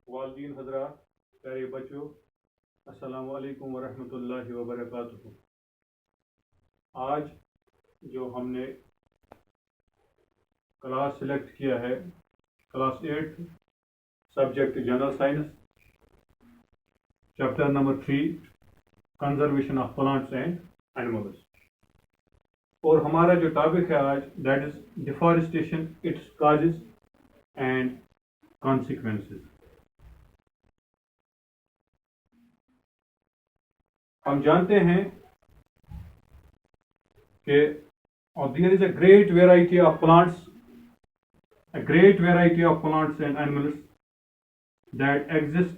वालदीन हजरात, प्यारे बच्चों, अस्सलामु अलैकुम वरहमतुल्लाहि वबरकातुहू। आज जो हमने क्लास सिलेक्ट किया है, class 8, subject general science, chapter number 3, conservation of plants and animals. और हमारा जो टॉपिक है आज, that is deforestation, it's causes and consequences. हम जानते हैं कि there is a great variety of plants and animals that exist.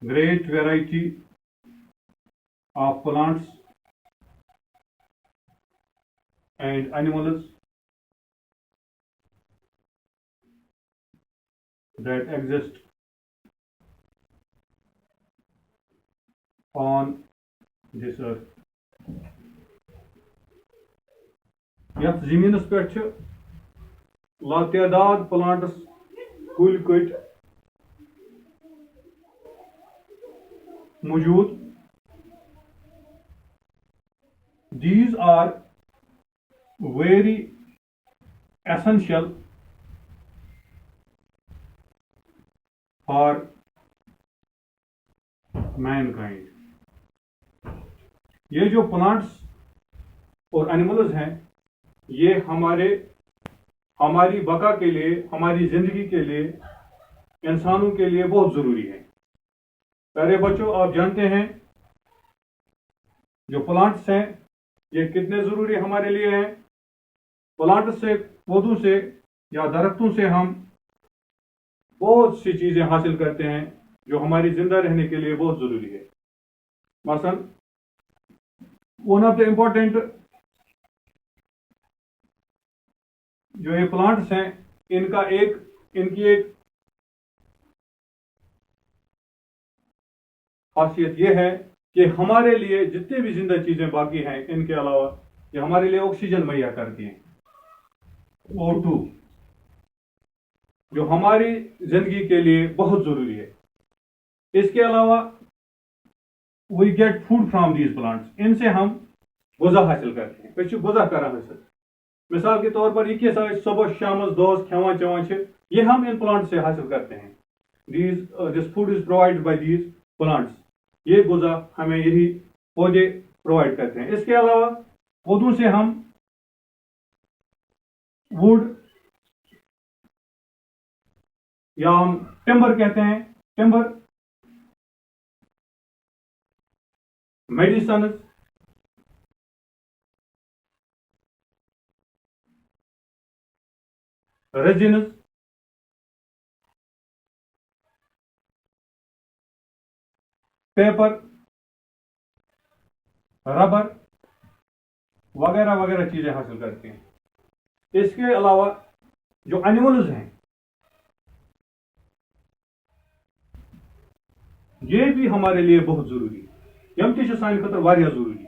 Great variety of plants and animals that exist on this earth. यथ ज़मीनस पे लातादाद प्लांट्स, कुल cut मौजूद। These are very essential for mankind. ये जो प्लांट्स और animals हैं, ये हमारी बका के लिए, हमारी जिंदगी के लिए, इंसानों के लिए बहुत जरूरी है। प्यारे बच्चों, आप जानते हैं जो प्लांट्स हैं ये कितने जरूरी हमारे लिए हैं। प्लांट से, पौधों से या दरख्तों से हम बहुत सी चीजें हासिल करते हैं जो हमारी जिंदा रहने के लिए बहुत जरूरी है। मसलन वन ऑफ द इम्पोर्टेंट जो ये प्लांट्स हैं, इनकी एक खासियत ये है कि हमारे लिए जितनी भी जिंदा चीजें बाकी हैं, इनके अलावा ये हमारे लिए ऑक्सीजन मुहैया करती हैं, O2, जो हमारी जिंदगी के लिए बहुत जरूरी है। इसके अलावा we get food from these plants, इनसे हम गुजा हासिल करते हैं। पे गुजा कर हासिल, मिसाल के तौर पर ये सुबह शाम दोस्त खेवा चवान, ये हम इन प्लांट से हासिल करते हैं। This food is provided by these plants, ये गुजा हमें यही पौधे प्रोवाइड करते हैं। इसके अलावा पौधों से हम वुड या हम टिम्बर कहते हैं, timber, medicine, resins, paper, rubber वगैरह वगैरह चीजें हासिल करते हैं। इसके अलावा जो एनिमल्स हैं, ये भी हमारे लिए बहुत जरूरी है। यम ती सान खतर वारिया जरूरी,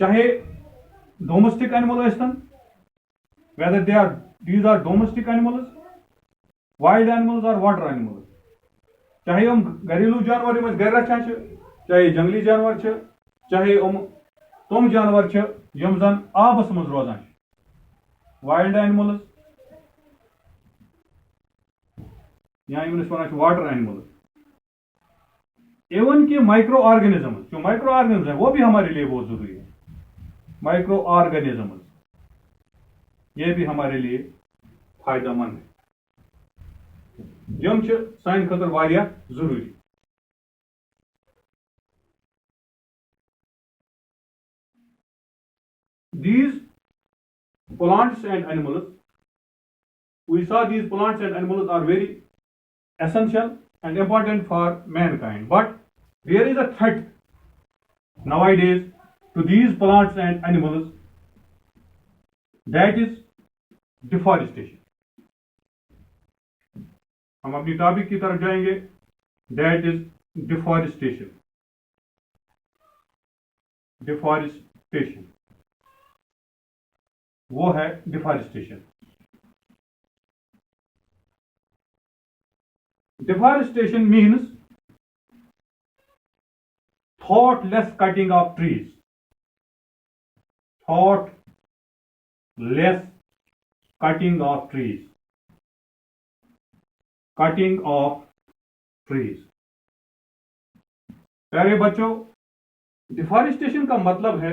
चाहे डोमेस्टिक एनिमल आस्तन, whether these are domestic animals, wild animals or water animals, चाहे हम घरेलू जानवर में घर रखा, चाहे जंगली जानवर, चाहे हम तम जानवर यम जन आबस मज रोजान, वाइल्ड एनिमल्स या वन वाटर एनिमल्स। इवन कि माइक्रो ऑर्गेनिज्म, जो माइक्रो ऑर्गेनिज्म है वो भी हमारे लिए बहुत जरूरी है। माइक्रो ऑर्गेनिज्म ये भी हमारे लिए फायदेमंद है, यम सान खतर वारिया जरूरी। These plants and animals, we saw these plants and animals are very essential and important for mankind, but there is a threat nowadays to these plants and animals, that is deforestation. हम अपनी topic की तरफ जाएंगे, that is deforestation. Deforestation वो है deforestation. Deforestation means thoughtless cutting of trees. Thoughtless cutting of trees. Cutting of trees. प्यारे बच्चों, deforestation का मतलब है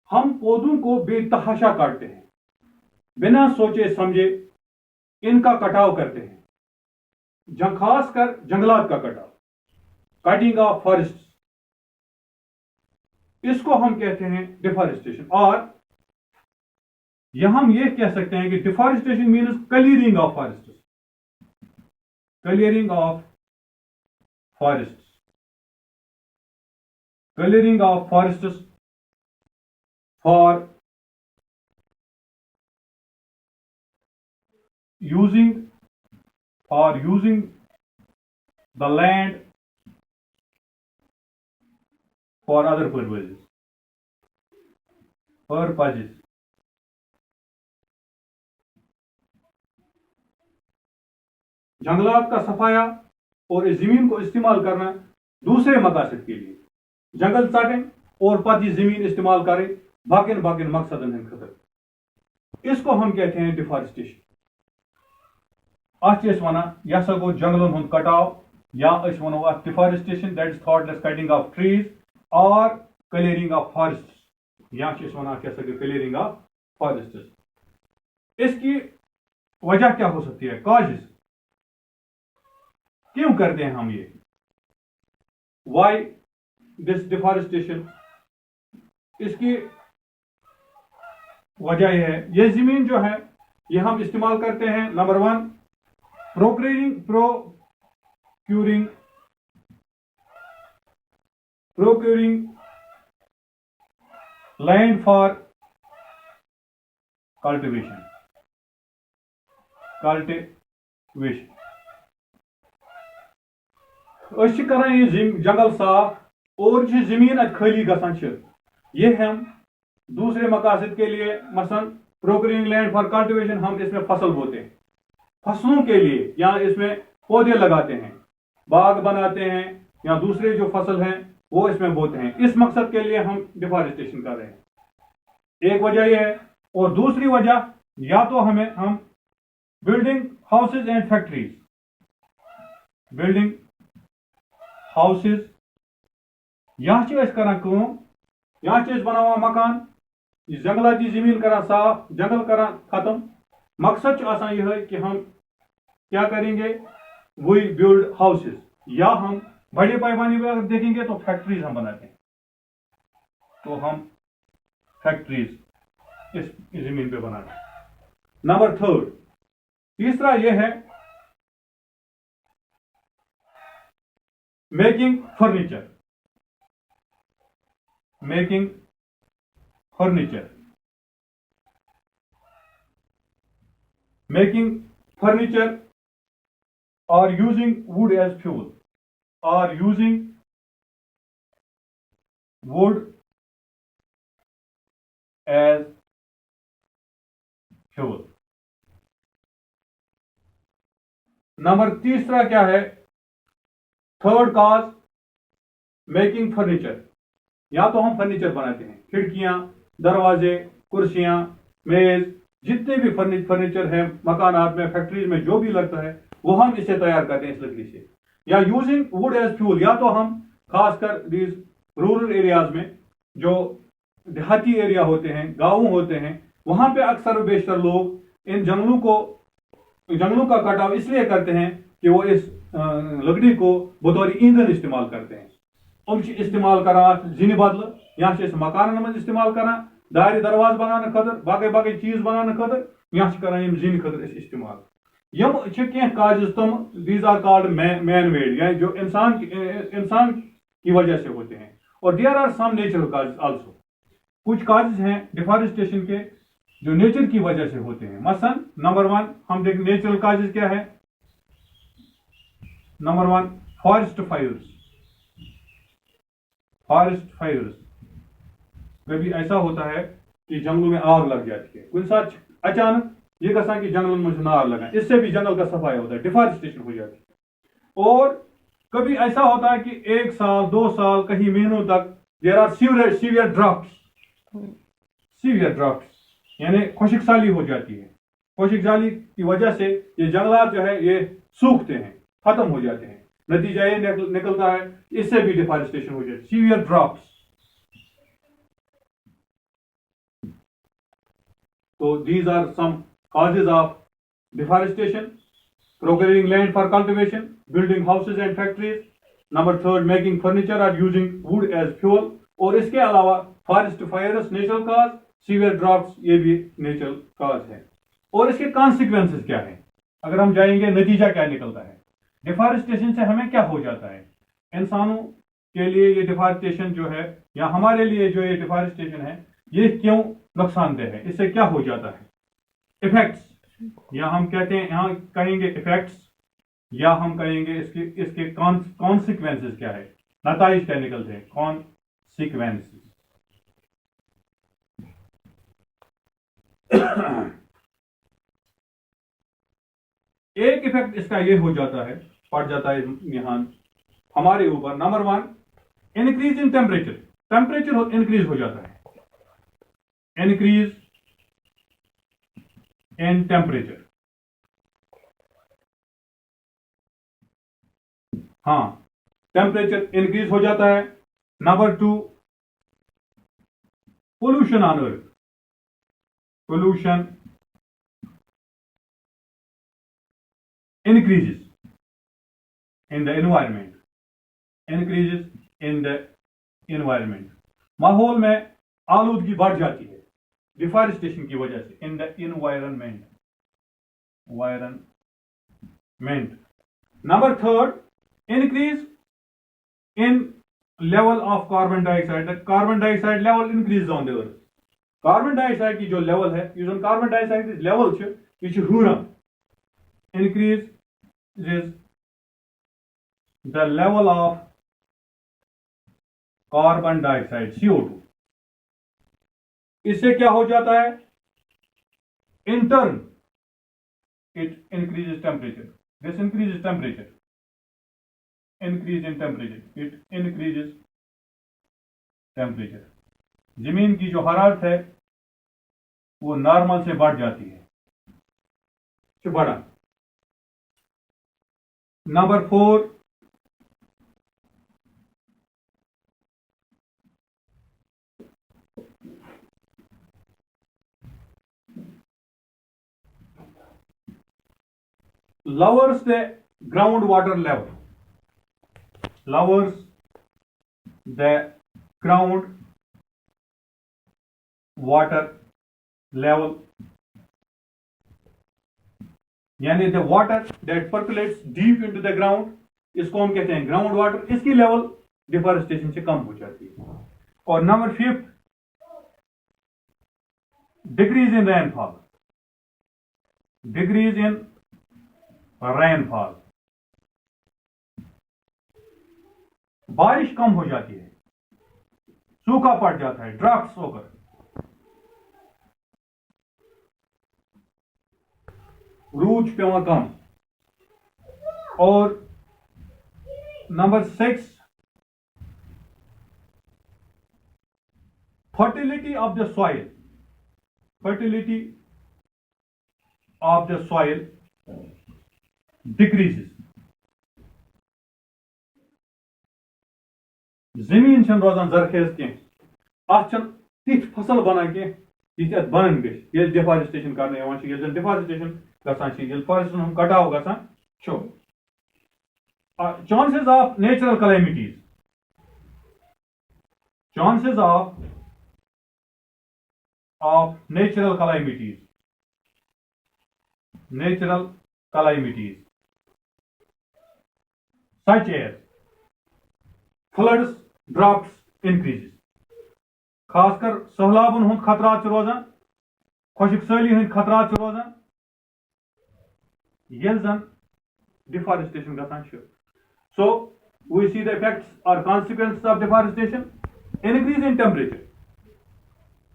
हम पौधों को बेतहाशा काटते हैं, बिना सोचे समझे इनका कटाव करते हैं, खासकर जंगलात का कटाव, कटिंग ऑफ फॉरेस्ट, इसको हम कहते हैं डिफॉरेस्टेशन। और यहां हम ये कह सकते हैं कि deforestation means clearing of forest, clearing of forest, clearing of forest for using the land for other purposes. जंगलात का सफाया और इस जमीन को इस्तेमाल करना दूसरे मकासद के लिए, जंगल काटें और पति जमीन इस्तेमाल करें बाकिन बाकिन मकसदन हंद खतर, इसको हम कहते हैं डिफॉरेस्टेशन। अत वनान यह सा गो जंगलन हुंद कटाव, या वनो अत deforestation, that is thoughtless cutting of trees और क्लियरिंग ऑफ फॉरेस्ट, या वनान क्या सा क्लियरिंग ऑफ फॉरेस्ट। इसकी वजह क्या हो सकती है, कॉजेस, क्यों करते हैं हम ये, वाई दिस डिफॉरेस्टेशन। इसकी वजह यह है, ये जमीन जो है ये हम इस्तेमाल करते हैं, number 1 procuring land for cultivation अस करान ये जंगल साफ और जमीन अत खाली गसान, ये हम दूसरे मकासद के लिए, मसलन प्रोक्यूरिंग लैंड फॉर कल्टिवेशन, हम इसमें फसल बोते हैं फसलों के लिए, या इसमें पौधे लगाते हैं, बाग बनाते हैं, या दूसरे जो फसल हैं वो इसमें बोते हैं, इस मकसद के लिए हम डिफॉरेस्टेशन कर रहे हैं। एक वजह यह है, और दूसरी वजह या तो हम building houses and factories, building houses, यहाँ बनावा मकान, जंगलाती जमीन करा साफ, जंगल करा खत्म, मकसद आसान यह है कि हम क्या करेंगे, वही बिल्ड हाउसेज, या हम बड़े पैमाने पर अगर देखेंगे तो फैक्ट्रीज हम बनाते हैं, तो हम फैक्ट्रीज इस जमीन पे बनाते हैं। नंबर 3, तीसरा यह है making furniture, making furniture or using wood as fuel, or using wood as fuel। Number तीसरा क्या है, थर्ड कॉज मेकिंग फर्नीचर, या तो हम फर्नीचर बनाते हैं, खिड़कियां, दरवाजे, कुर्सियां, मेज, जितने भी फर्नीचर है मकानात में, फैक्ट्रीज में जो भी लगता है वो हम इसे तैयार करते हैं इस लकड़ी से। या यूजिंग वुड एज फ्यूल, या तो हम खासकर दीज रूरल एरियाज में, जो देहाती एरिया होते हैं, गांव होते हैं, वहां पे अक्सर बेशतर लोग इन जंगलों का कटाव इसलिए करते हैं कि वो इस लकड़ी को बतौर ईंधन इस्तेमाल करते हैं। इस्तेमाल करा जिन बदल, यहाँ से मकान मज इस्तेमाल करा, दायरे दरवाज बनाने खतर, बाकी बाकी चीज बनाने खतर, यहाँ करान जिन खतर इस्तेमाल। यम काजेज तम, these are called man made, यानी जो इंसान की वजह से होते हैं, और there are some natural causes also. कुछ काजेज हैं डिफॉरेस्टेशन के जो नेचर की वजह से होते हैं। मसलन नंबर 1 हम देखें नेचुरल काजेज क्या है। Number 1 forest fires, forest fires. कभी ऐसा होता है कि जंगलों में आग लग जाती है, कुछ साथ अचानक ये कसा कि जंगलों में आग लगा, इससे भी जंगल का सफाया होता है, डिफॉरेस्टेशन हो जाती है। और कभी ऐसा होता है कि 1 साल 2 साल कहीं महीनों तक देर आर सीवियर ड्राफ्ट यानी खुशक साली हो जाती है। खुशक साली की वजह से ये जंगलात जो है ये सूखते हैं, खत्म हो जाते हैं। नतीजा ये निकलता है, इससे भी डिफॉरेस्टेशन हो जाती है, सीवियर ड्राफ्ट। तो these are some causes of deforestation: procuring land for cultivation, building houses and factories. Number third, making furniture or using wood as fuel. और इसके अलावा फॉरेस्ट फायर्स नेचुरल काज, सीवियर ड्राफ्ट्स ये भी natural काज है। और इसके consequences क्या है, अगर हम जाएंगे नतीजा क्या निकलता है। डिफॉरेस्टेशन से हमें क्या हो जाता है, इंसानों के लिए ये डिफॉरेस्टेशन जो है या हमारे लिए जो ये डिफॉरेस्टेशन है ये क्यों नुकसानदेह है, इससे क्या हो जाता है। इफेक्ट्स, या हम कहते हैं यहाँ कहेंगे इफेक्ट्स, या हम कहेंगे इसके कॉन्सिक्वेंसेस क्या है, नताइज क्या निकलते हैं, कॉन्सिक्वेंसेस। एक इफेक्ट इसका ये हो जाता है, पड़ जाता है यहां हमारे ऊपर। Number 1, increase in temperature. Temperature increase हो जाता है, इंक्रीज इन टेम्परेचर। हाँ, टेम्परेचर इंक्रीज हो जाता है। Number 2, pollution on earth. Pollution increases in the environment, increases in the environment। माहौल में आलूदगी बढ़ जाती है डिफॉरेस्टेशन की वजह से, in the environment। Number 3, increase in level of carbon dioxide. Carbon dioxide level increase on the earth. Carbon dioxide की जो लेवल है, कार्बन डाइऑक्साइड लेवल यह Huron, increases the level of carbon dioxide, CO2। इससे क्या हो जाता है, in turn it increases temperature। this increases temperature, increase in temperature, it increases temperature। जमीन की जो हरारत है वो नॉर्मल से बढ़ जाती है, बढ़ा। Number 4, lowers the groundwater level, lowers the groundwater level, यानी the water that percolates deep into the ground, इसको हम कहते हैं ग्राउंड वाटर, इसकी लेवल डिफॉरेस्टेशन से कम हो जाती है। और number 5, decrease in rainfall, decrease in rainfall, बारिश कम हो जाती है, सूखा पड़ जाता है, ड्राफ्ट्स होकर। रूज पेवान कम। और number 6, fertility of the soil, fertility of the soil decreases. जमीन छन रोजान जरखेज कह, अत तिथ फसल बनान कह यह अत बनन गए डिफॉरेस्टेशन करने डिफॉरेस्टेशन गसान फॉरेस्ट कटाव गसान। Chances of natural calamities, chances of natural calamities such as floods, droughts increases। खासकर सहलाबन हुंद खतरात रोजान, खुशक साली हंद खतरात रोजान येल जन deforestation गसान। So we see the effects or consequences of deforestation: increase in temperature,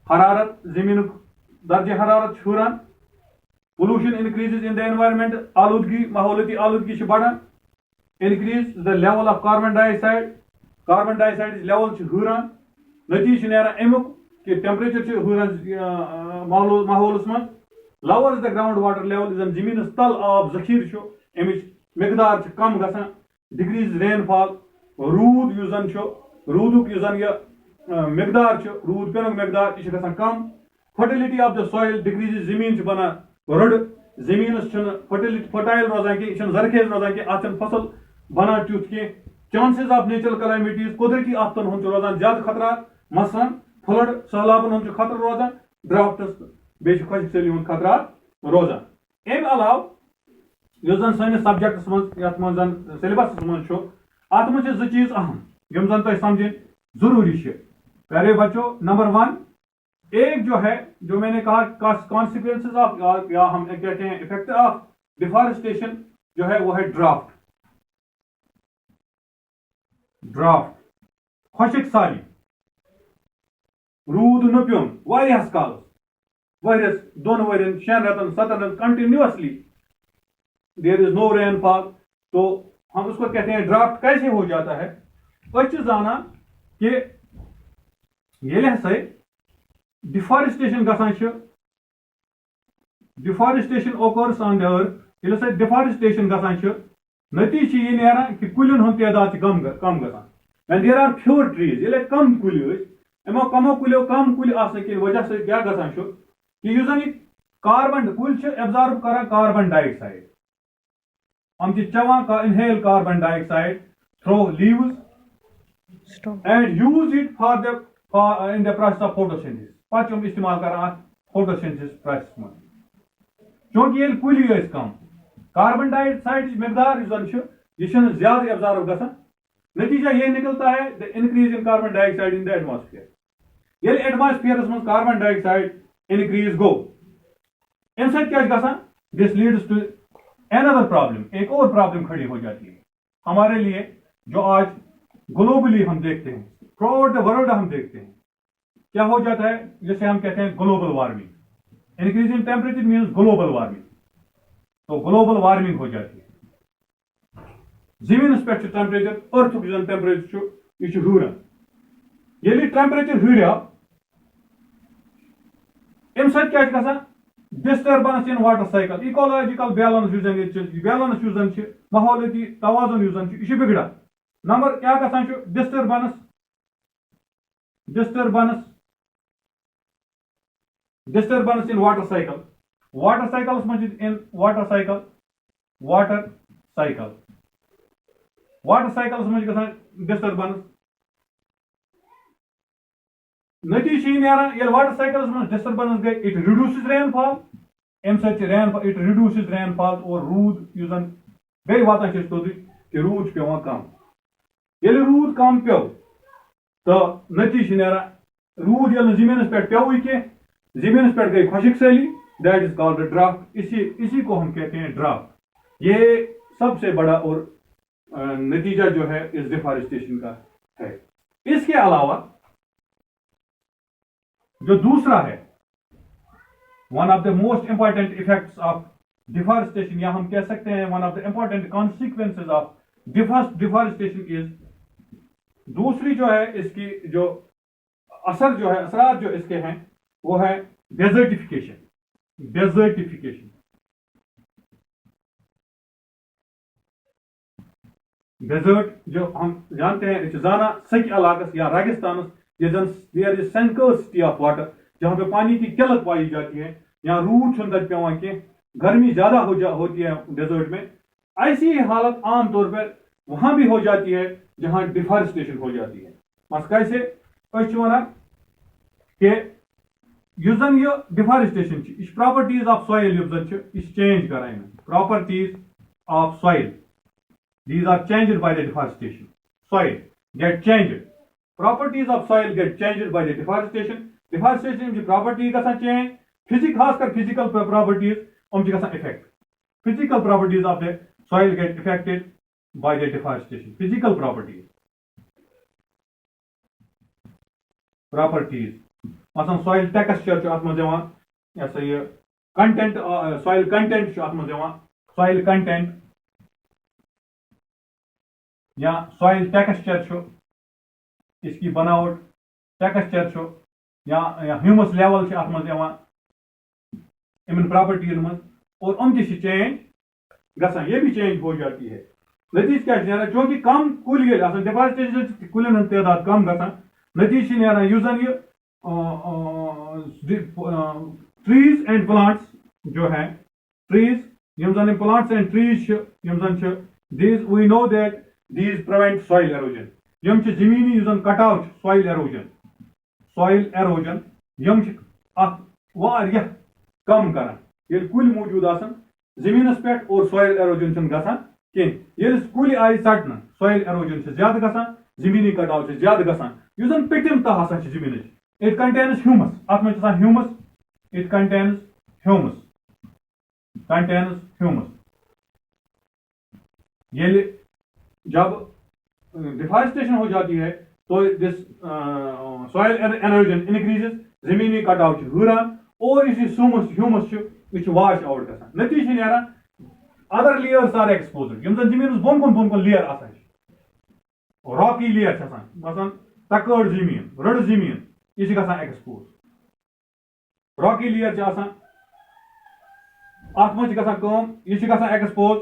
हरारत जमीन दर्जे हरारत हुरान, pollution increases in the environment, आलूदगी माहौलती आलूदगी बढ़ान, increase the level of carbon dioxide. Carbon dioxide level is huran. Natij nera emuk कि temperature च Huron माहौलस मन lowers the groundwater level is जमीनस तल आब जखीर छो एमिच मिकदार च कम गसान decrease rainfall रूद युस जन छो रूदुक युस जन ये मिकदार छो रूद पेनुक मिकदार इस गसान कम fertility of the soil decreases जमीन च बना रड जमीनस छन fertile रोजान कि छन जरखेज रोजान कि आचन फसल बना ट्यूत कि chances of natural calamities कुदरती आफतन हुन रोजान ज्यादा खतरा मसलन फ्लड सहलाबन हुन खतरा रोजान ड्राफ्टस बेश खुशक सैली हुन खतरा रोजान एम अलाव युस जन सैनिस सब्जेक्ट्स मन यत मन जन सिलेबस मन छो आत मन छ चीज अहम यम जन तय समझिन जरूरी छे प्यारे बच्चों नंबर 1 एक जो है जो मैंने कहा कॉन्सिक्वेंसेस ऑफ या हम कहते हैं इफेक्ट ऑफ डिफॉरेस्टेशन जो है वो है ड्राफ्ट खुशक साली रूद न प्योन वारियास काल वरियस दोन वरियन 6 रतन 7 रतन continuously there is no rainfall तो हम उसको कहते हैं ड्राफ्ट कैसे हो जाता है अच्छ जाना कि ये हसे डिफॉरेस्टेशन गसान deforestation occurs on the earth ये डिफॉरेस्टेशन गसान नतीज ये नेरा कि कुलिन हुन तादाद कम गसान when there are fewer trees ये कम कुल इमो कमो कुलियो कम कुल आसने की वजह से क्या गसान कि युस जन कार्बन कुल एब्जॉर्ब करा कार्बन डाइऑक्साइड हम चवान का inhale carbon dioxide through leaves and use it for the in the process of photosynthesis पांच हम इस्तेमाल कर photosynthesis process में क्योंकि ये कुल ये कम कार्बन डाइऑक्साइड मिकदार ये ज्यादा एब्जॉर्ब गसान नतीजा ये निकलता है the increase in carbon dioxide in the atmosphere ये एटमॉस्फेयर में कार्बन डाइऑक्साइड इंक्रीज गो इन सत क्या गसान this leads to another problem एक और प्रॉब्लम खड़ी हो जाती है हमारे लिए जो आज ग्लोबली हम देखते हैं थ्रूआउट द वर्ल्ड हम देखते हैं क्या हो जाता है जिसे हम कहते हैं global warming increase in temperature means global warming तो ग्लोबल वार्मिंग हो जाती है जमीन पे टेम्परेचर अर्थ टेम्परेचर यह हुरान ये टेम्परेचर हुरिया अम सत disturbance in water cycle ecological balance माहौलियाती तवाजुन यह बिगड़ा नंबर क्या गसान disturbance in water cycle in water cycles में disturbance नतीज नेरा ये water cycles में disturbance गई it reduces rainfall it reduces rainfall और रूद युस जन बे वातान कि रूद पेवान कम ये रूद कम पे तो नतीज नेरा रूद ये जमीन पे पेव कह जमीन पे गई खुशक सैली दैट इज कॉल्ड ड्राफ्ट इसी को हम कहते हैं ड्राफ्ट ये सबसे बड़ा और नतीजा जो है इस डिफॉरेस्टेशन का है इसके अलावा जो दूसरा है one of the most important effects of deforestation या हम कह सकते हैं one of the important consequences of deforestation is दूसरी जो है इसकी जो असर जो है असरात जो इसके हैं वो है डेजर्टिफिकेशन डेजर्ट जो हम जानते हैं जाना सक इलाकस या रेगिस्तान ये जन देयर इज सेंकर्सिटी ऑफ वाटर जहां पे पानी की किल्लत पाई जाती है यहाँ रूट छुन पेवान कि गर्मी ज्यादा होती है डेजर्ट में ऐसी हालत आमतौर पर वहां भी हो जाती है जहां डिफॉरेस्टेशन हो जाती है मस कैसे वन कि युस जन यह डिफॉरेस्टेशन यह प्रॉपर्टीज ऑफ सॉइल युस जन यह चेंज करान properties of soil these are changed by the deforestation soil get changed properties of soil get changed by the deforestation की property का change physical properties effect physical properties of the soil get affected by the deforestation physical properties मतलब soil texture जो आत्मा जवान ऐसा ये content soil content जो आत्मा जवान soil content या सॉइल टेक्सचर इसकी बनावट टेक्सचर या ह्यूमस लेवल अत इन प्रॉपर्टीज मज और चेंज गसान ये भी चेंज हो जाती है। नतीज क्या चूंकि कम कुल डिफॉरेस्टेशन कुलन तादाद कम गसान नतीज यूजन ये ट्रीज एंड प्लांट्स जो है trees plants and trees these we know that these prevent soil erosion यम जमीनी कटाव soil erosion यम कम करान ये कुल मौजूद आसन जमीनस पे और soil erosion गसान कह कुल आय सटन soil erosion ज्यादा गसान जमीनी कटाव ज्यादा गसान पिटिम तह जमीन it contains humus अत humus it contains humus ये जब डिफॉरेस्टेशन हो जाती है तो दिस सॉइल एरोजन इंक्रीजेस जमीनी कटाव हुरान और इस ह्यूमस वाश आउट गसान नतीज नेरान अदर लेयर्स आर एक्सपोज्ड यम जमीन बोन कुन लेयर आसान रॉकी लेयर मसलन तकड़ जमीन रड़ जमीन यह गसान एक्सपोज रॉकी लेयर आसान अत मज गसान यह गसान एक्सपोज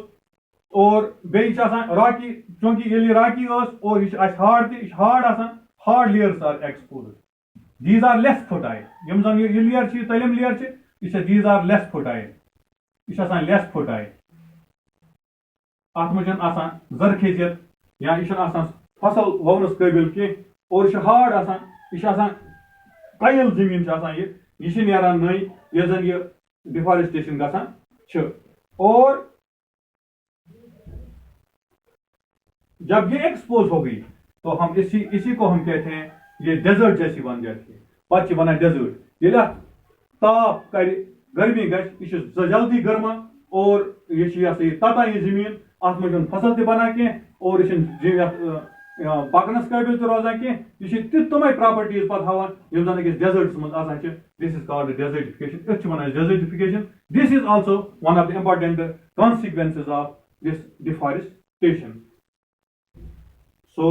और रॉकी चूंकि ये रॉकी और यह hard layers are exposed these are less fertile यम जन ये लेयर तलिम layer these are less fertile यह लेस फर्टाइल अत मज जरखेजियत या यह फसल ववनस काबिल कह और यह हार्ड यह कायल जमीन यह नेरान नई ये जन ये डिफॉरेस्टेशन गसान और जब ये एक्सपोज हो गई तो हम इसी को हम कहते हैं ये डेजर्ट जैसी बन जाती है पच बना डेजर्ट ये ताप कर गर्मी गह जल्दी गर्मा और ये तता ये जमीन अत मज फसल ते बना कह और पकनस काबिल तो रोजान कह यह तमें प्रॉपर्टीज पे हावान यम जन अकिस डेजर्ट्स मज दिस इज कॉल्ड डेजर्टिफिकेशन अथ one desertification this is also one of the important consequences of this deforestation. So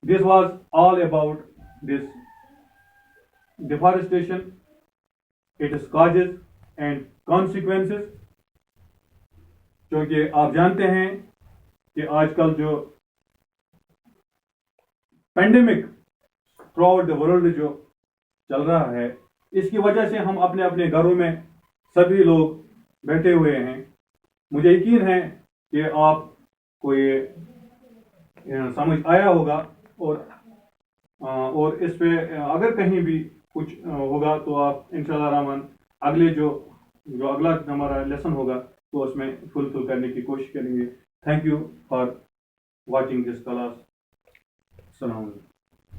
this was all about this deforestation, its causes and consequences। क्योंकि आप जानते हैं कि आजकल जो pandemic through out the world जो चल रहा है इसकी वजह से हम अपने अपने घरों में सभी लोग बैठे हुए हैं। मुझे यकीन है कि आपको ये समझ आया होगा और इस पे अगर कहीं भी कुछ होगा तो आप इंशाल्लाह रहमान अगले जो अगला हमारा लेसन होगा तो उसमें फुलफिल करने की कोशिश करेंगे। Thank you for watching this class. अस्सलाम वालेकुम।